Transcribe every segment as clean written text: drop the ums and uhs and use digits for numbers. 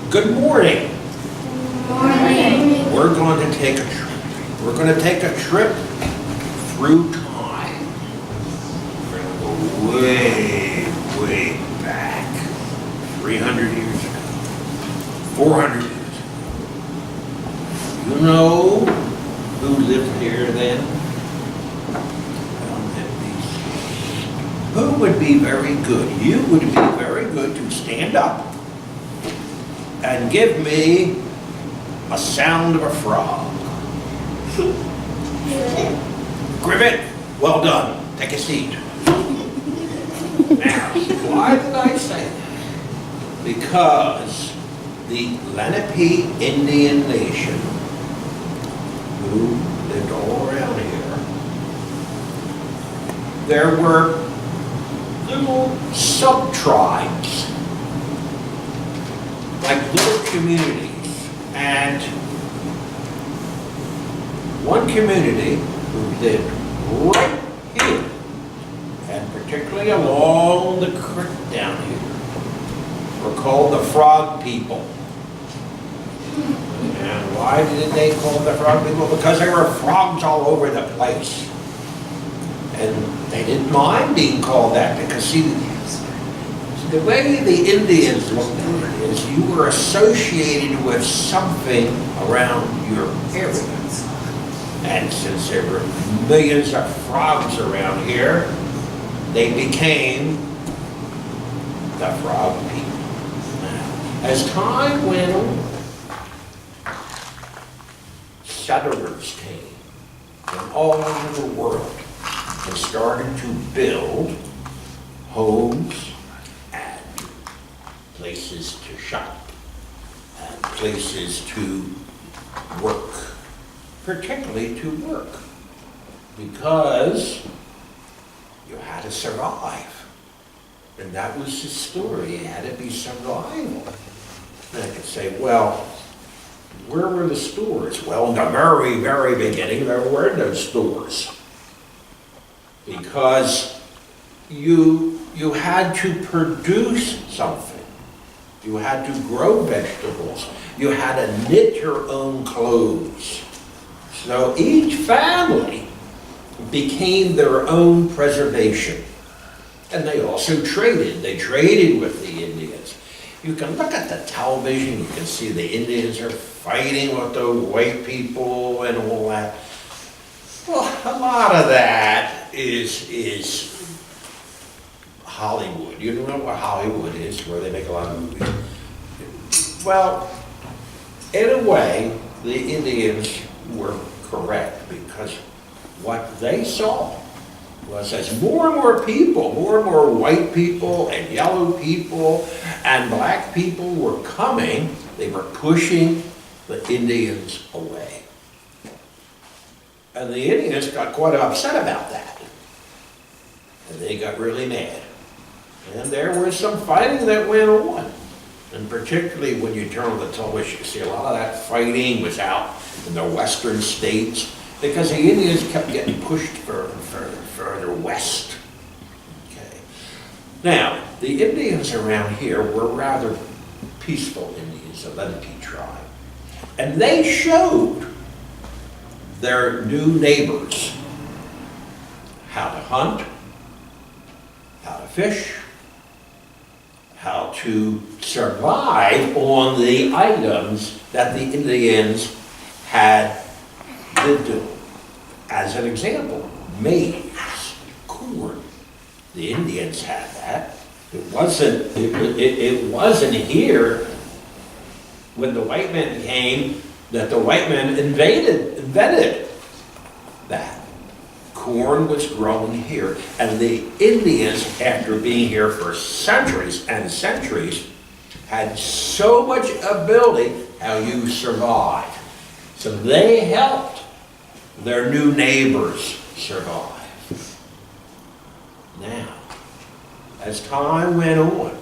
Good morning. Morning. We're going to take a trip. We're going to take a trip through time. We're going to go way, way back. 300 years ago. 400 years ago. You know who lived here then? Well, who would be very good? You would be very good to stand up and give me a sound of a frog. Grivet, well done. Take a seat. Now, why did I say that? Because the Lenape Indian nation, who lived all around here, there were little sub-tribes, like little communities. And one community who lived right here, and particularly along the creek down here, were called the Frog People. And why did they call them the Frog People? Because there were frogs all over the place. And they didn't mind being called that, because see, the way the Indians looked at it is you were associated with something around your area. And since there were millions of frogs around here, they became the Frog People. Now, as time went on, settlers came from all over the world and started to build homes, places to shop, and places to work, particularly to work, because you had to survive. And that was the story. It had to be survival. And I could say, well, where were the stores? Well, in the very, very beginning, there were no stores. Because you had to produce something. You had to grow vegetables. You had to knit your own clothes. So each family became their own preservation. And they also traded. They traded with the Indians. You can look at the television, you can see the Indians are fighting with the white people and all that. Well, a lot of that is Hollywood. You know what Hollywood is, where they make a lot of movies. Well, in a way, the Indians were correct, because what they saw was as more and more people, more and more white people and yellow people and black people were coming, they were pushing the Indians away. And the Indians got quite upset about that. And they got really mad. And there was some fighting that went on. And particularly when you turn on the television, you see a lot of that fighting was out in the western states, because the Indians kept getting pushed further west. Okay. Now, the Indians around here were rather peaceful Indians, the Ledden tribe. And they showed their new neighbors how to hunt, how to fish, how to survive on the items that the Indians had lived on. As an example, maize, corn. The Indians had that. It wasn't here when the white men came that the white men invented that. Corn was grown here, and the Indians, after being here for centuries and centuries, had so much ability how you survive. So they helped their new neighbors survive. Now, as time went on,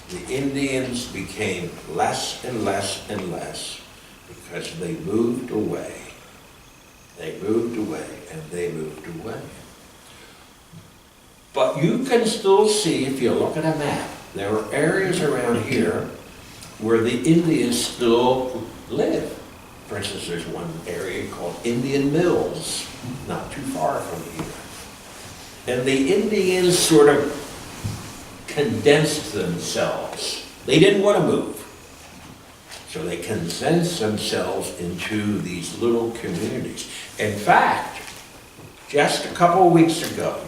the Indians became less and less and less, because they moved away. They moved away, and they moved away. But you can still see, if you look at a map, there were areas around here where the Indians still live. For instance, there's one area called Indian Mills, not too far from here. And the Indians sort of condensed themselves. They didn't want to move. So they condensed themselves into these little communities. In fact, just a couple of weeks ago,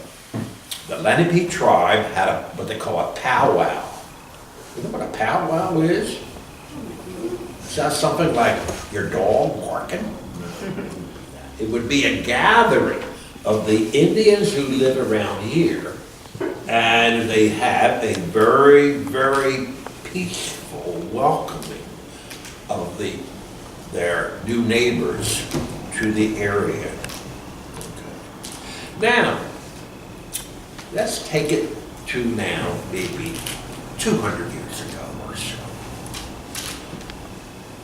the Lenape tribe had what they call a powwow. You know what a powwow is? Sounds something like your dog barking. It would be a gathering of the Indians who live around here, and they have a very, very peaceful welcoming of their new neighbors to the area. Now, let's take it to now, maybe 200 years ago or so.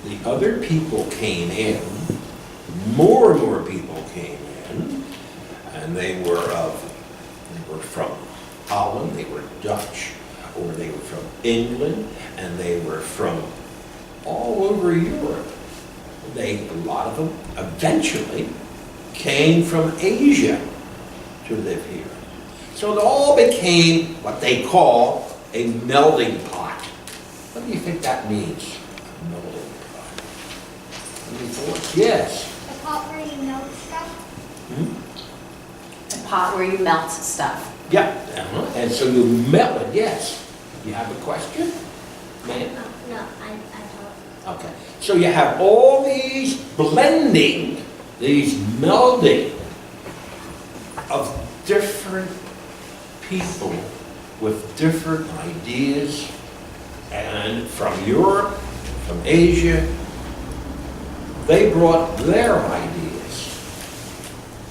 The other people came in, more and more people came in, and they were from Holland, they were Dutch, or they were from England, and they were from all over Europe. A lot of them eventually came from Asia to live here. So it all became what they call a melting pot. What do you think that means? A melting pot. Any thoughts? Yes. The pot where you melt stuff? A pot where you melt stuff. Yeah. And so you melt it, yes. You have a question? Ma'am? No, I don't. Okay. So you have all these blending, these melding of different people with different ideas, and from Europe, from Asia, they brought their ideas,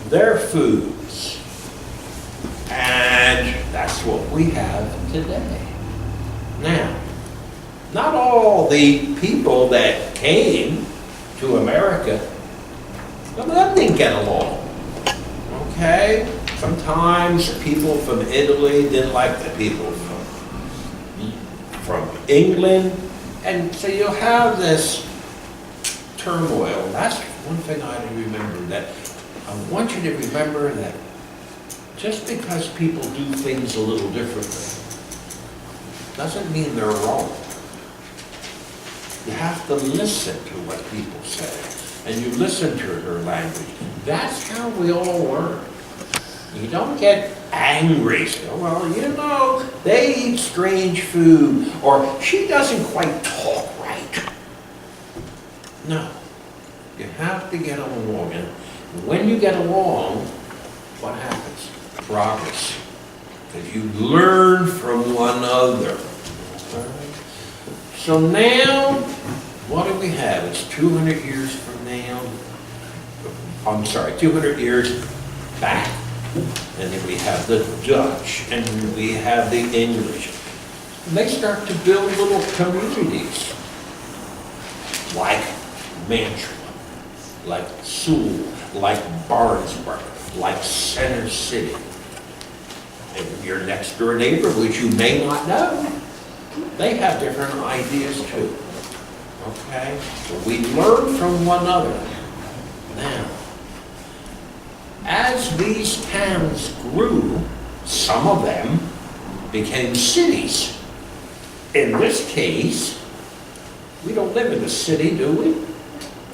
their foods, and that's what we have today. Now, not all the people that came to America, some of them didn't get along, okay? Sometimes people from Italy didn't like the people from England, and so you'll have this turmoil. That's one thing I remember, that I want you to remember that just because people do things a little differently doesn't mean they're wrong. You have to listen to what people say, and you listen to their language. That's how we all learn. You don't get angry, say, oh, well, you know, they eat strange food, or she doesn't quite talk right. No, you have to get along, and when you get along, what happens? Progress. Because you learn from one another. So now, what do we have? It's 200 years from now. I'm sorry, 200 years back. And then we have the Dutch, and we have the English. And they start to build little communities, like Mantua, like Sewell, like Barnesburg, like Center City. And your next door neighbor, which you may not know, they have different ideas too. Okay? So we learn from one another. Now, as these towns grew, some of them became cities. In this case, we don't live in a city, do we?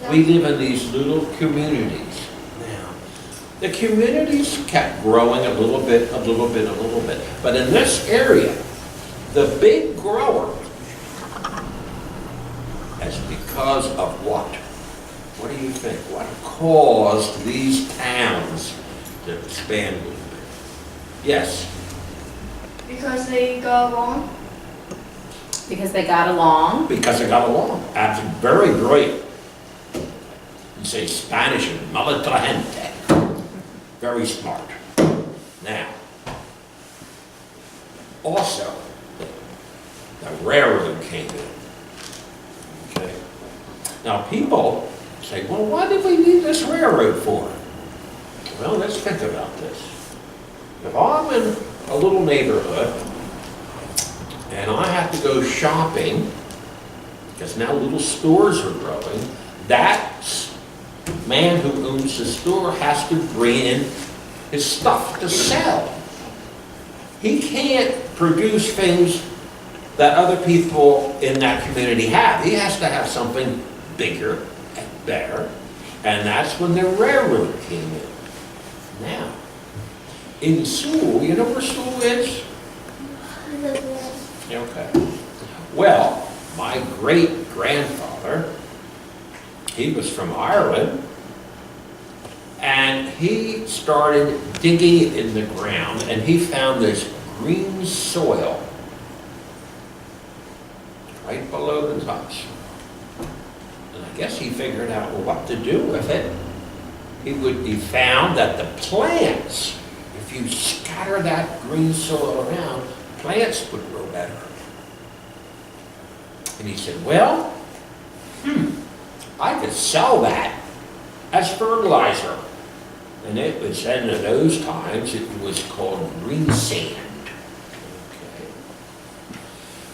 No. We live in these little communities. Now, the communities kept growing a little bit, a little bit, a little bit. But in this area, the big grower is because of what? What do you think? What caused these towns to expand a little bit? Yes? Because they go along? Because they got along. Because they got along. That's very brilliant. You say Spanish is mala gente. Very smart. Now, also, the railroad came in. Okay? Now, people say, well, why did we need this railroad for? Well, let's think about this. If I'm in a little neighborhood and I have to go shopping, because now little stores are growing, that man who owns the store has to bring in his stuff to sell. He can't produce things that other people in that community have. He has to have something bigger and better, and that's when the railroad came in. Now, in Sewell, you know where Sewell is? Okay. Well, my great-grandfather, he was from Ireland, and he started digging in the ground, and he found this green soil right below the topsoil. And I guess he figured out what to do with it. He found that the plants, if you scatter that green soil around, plants would grow better. And he said, well, I could sell that as fertilizer. And it was, in those times, it was called green sand. Okay.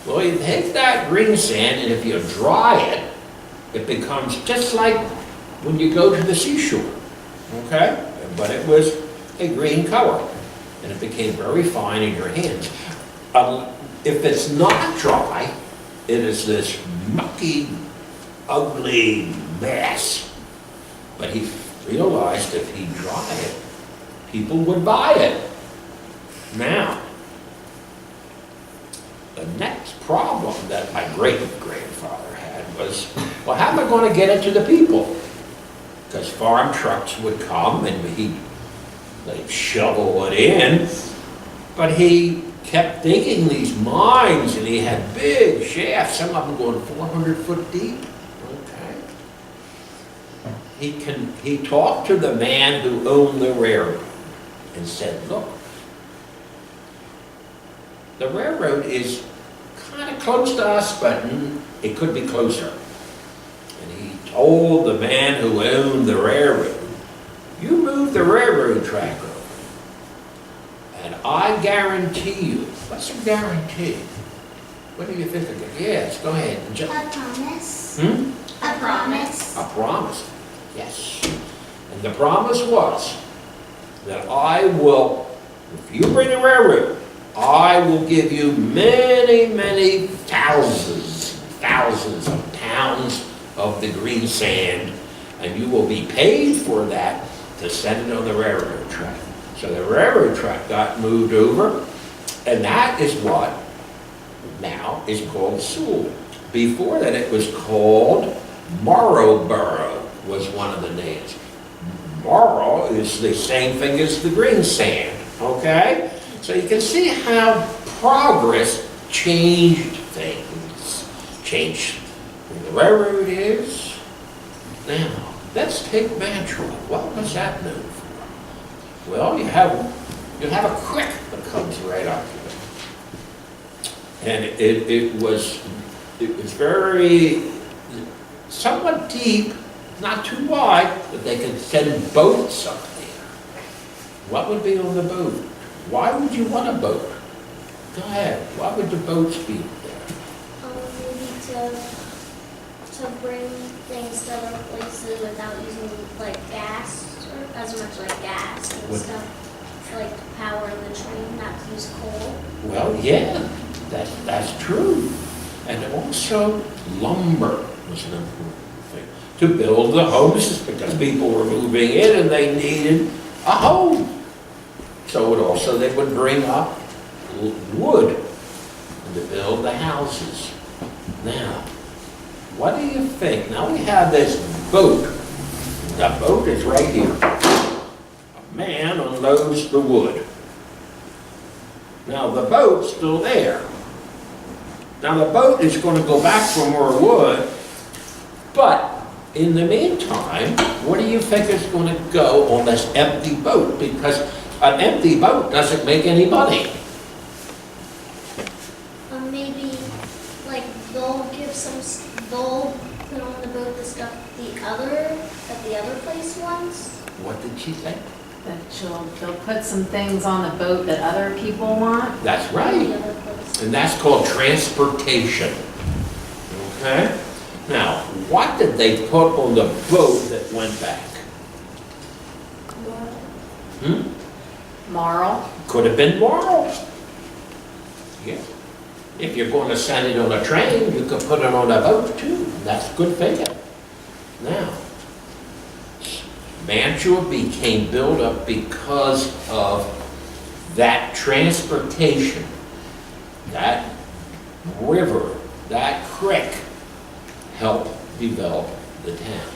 Well, you take that green sand, and if you dry it, it becomes just like when you go to the seashore. Okay? But it was a green color, and it became very fine in your hands. If it's not dry, it is this mucky, ugly mess. But he realized if he dried it, people would buy it. Now, the next problem that my great-grandfather had was, well, how am I going to get it to the people? Because farm trucks would come and they'd shovel it in, but he kept digging these mines, and he had big shafts, some of them going 400 foot deep. Okay. He talked to the man who owned the railroad and said, look, the railroad is kind of close to us, but it could be closer. And he told the man who owned the railroad, you move the railroad track over, and I guarantee you. What's a guarantee? What do you think of it? Yes, go ahead. A promise. A promise. A promise, yes. And the promise was that I will, if you bring the railroad, I will give you many, many thousands of pounds of the green sand, and you will be paid for that to send it on the railroad track. So the railroad track got moved over, and that is what now is called Sewell. Before that, it was called Marlborough, was one of the names. Marl is the same thing as the green sand, okay? So you can see how progress changed things. Changed where the railroad is. Now, let's take Mantua. What was that known for? Well, you have a creek that comes right up here. And it was very, somewhat deep, not too wide, but they could send boats up there. What would be on the boat? Why would you want a boat? Go ahead. Why would the boats be there? Maybe to bring things to other places without using like gas, or as much like gas and stuff, like power the train, not to use coal. Well, yeah, that's true. And also lumber was an important thing. To build the houses, because people were moving in and they needed a home. So it also, they would bring up wood to build the houses. Now, what do you think? Now we have this boat. The boat is right here. A man unloads the wood. Now the boat's still there. Now the boat is going to go back for more wood, but in the meantime, what do you think is going to go on this empty boat? Because an empty boat doesn't make any money. Maybe like they'll put on the boat the stuff that the other place wants. What did she say? That she'll put some things on the boat that other people want. That's The right. other place. And that's called transportation. Okay? Now, what did they put on the boat that went back? Marl. Could have been moral. Yeah. If you're going to send it on a train, you could put it on a boat too. That's good thinking. Now, Mantua became built up because of that transportation, that river, that creek helped develop the town.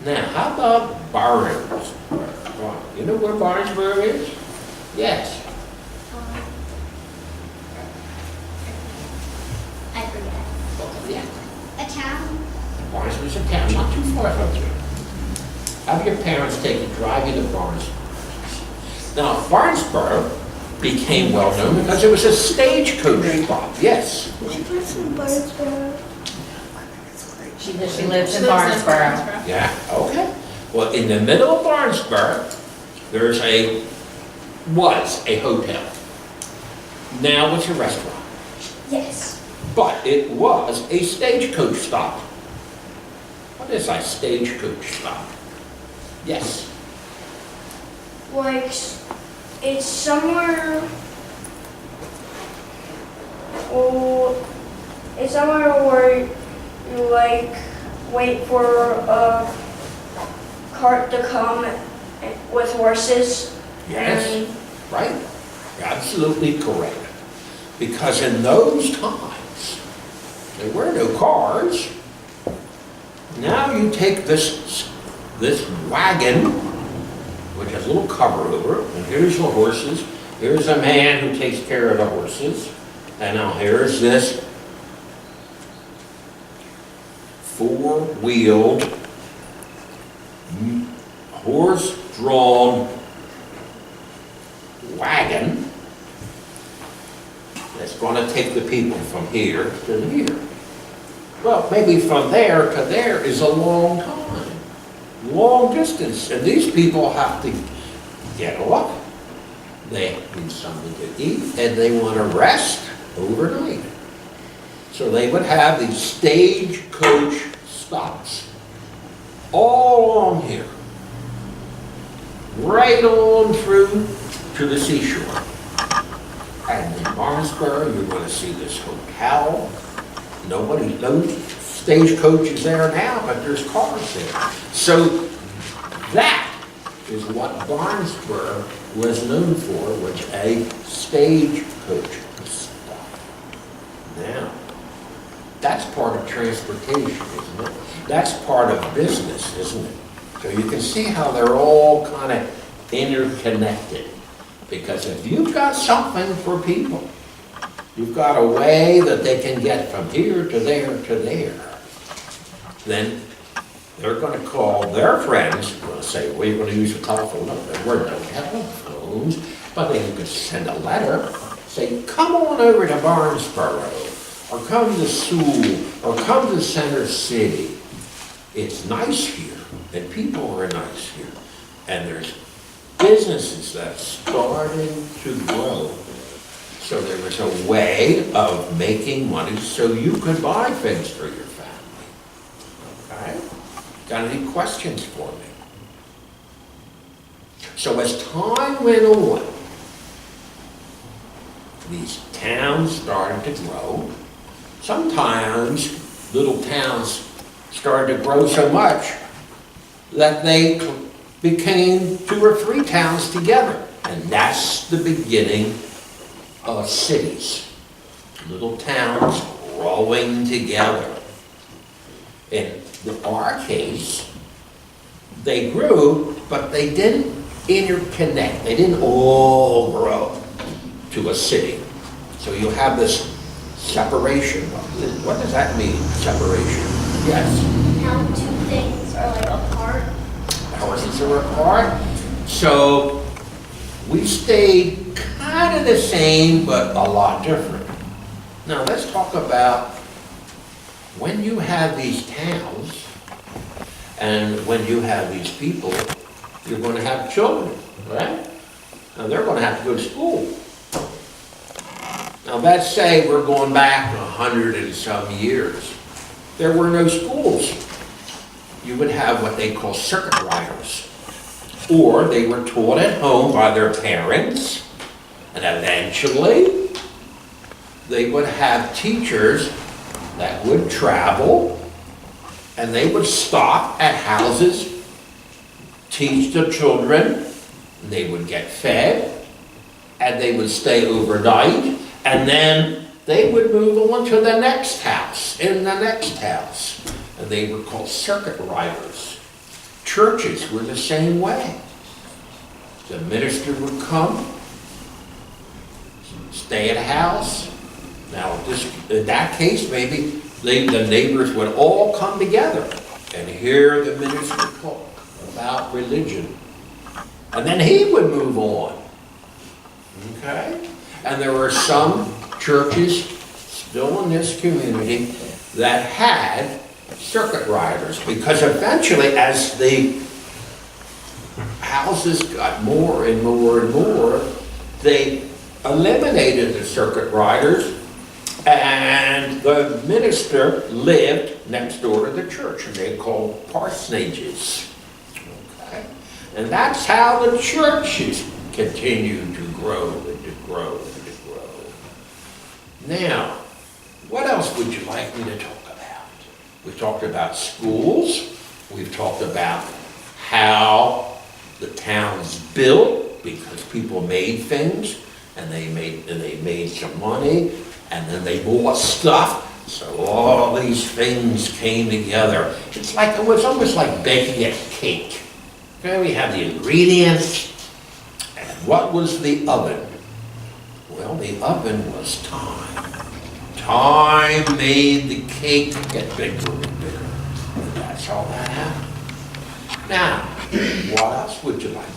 Now, how about Barnesburg? You know where Barnesburg is? Yes. I forget. Yeah. A town. Barnesburg's a town, not too far from here. Have your parents take you, drive you to Barnesburg. Now, Barnesburg became well known because it was a stagecoach stop. Yes. She lives in Barnesburg. She lives in Barnesboro. Yeah, okay. Well, in the middle of Barnesburg, was a hotel. Now it's a restaurant. Yes. But it was a stagecoach stop. What is a stagecoach stop? Yes. Like, it's somewhere, it's somewhere where you like wait for a cart to come with horses. Yes. Right? Absolutely correct. Because in those times, there were no cars. Now you take this wagon, which has a little cover over it, and here's the horses. Here's a man who takes care of the horses. And now here's this four-wheeled, horse-drawn wagon that's going to take the people from here to here. Well, maybe from there to there is a long time, long distance, and these people have to get off. They need something to eat, and they want to rest overnight. So they would have these stagecoach stops all along here, right on through to the seashore. And in Barnesburg, you're going to see this hotel. No stagecoach is there now, but there's cars there. So that is what Barnesburg was known for, was a stagecoach stop. Now, that's part of transportation, isn't it? That's part of business, isn't it? So you can see how they're all kind of interconnected. Because if you've got something for people, you've got a way that they can get from here to there to there, then they're going to call their friends, going to say, well, you're going to use a telephone. No, there were no telephones, but then you could send a letter, say, come on over to Barnesboro, or come to Sewell, or come to Center City. It's nice here, and people are nice here, and there's businesses that starting to grow. So there was a way of making money so you could buy things for your family. Okay? Got any questions for me? So as time went on, these towns started to grow. Sometimes little towns started to grow so much that they became 2 or 3 towns together. And that's the beginning of cities. Little towns growing together. In our case, they grew, but they didn't interconnect. They didn't all grow to a city. So you have this separation. What does that mean, separation? Yes? How 2 things are like apart. Houses are apart. So we stayed kind of the same, but a lot different. Now let's talk about when you have these towns and when you have these people, you're going to have children, right? And they're going to have to go to school. Now, let's say we're going back 100 and some years. There were no schools. You would have what they call circuit riders. Or they were taught at home by their parents, and eventually they would have teachers that would travel, and they would stop at houses, teach the children, and they would get fed, and they would stay overnight, and then they would move on to the next house, in the next house. And they were called circuit riders. Churches were the same way. The minister would come, stay at a house. Now, in that case, maybe the neighbors would all come together and hear the minister talk about religion. And then he would move on. Okay? And there were some churches still in this community that had circuit riders, because eventually, as the houses got more and more and more, they eliminated the circuit riders, and the minister lived next door to the church, and they called parsonages. Okay? And that's how the churches continued to grow and to grow and to grow. Now, what else would you like me to talk about? We've talked about schools. We've talked about how the town's built because people made things, and they made some money, and then they bought stuff. So all these things came together. It was almost like baking a cake. Okay, we have the ingredients, and what was the oven? Well, the oven was time. Time made the cake get bigger and bigger. And that's all that happened. Now, what else would you like?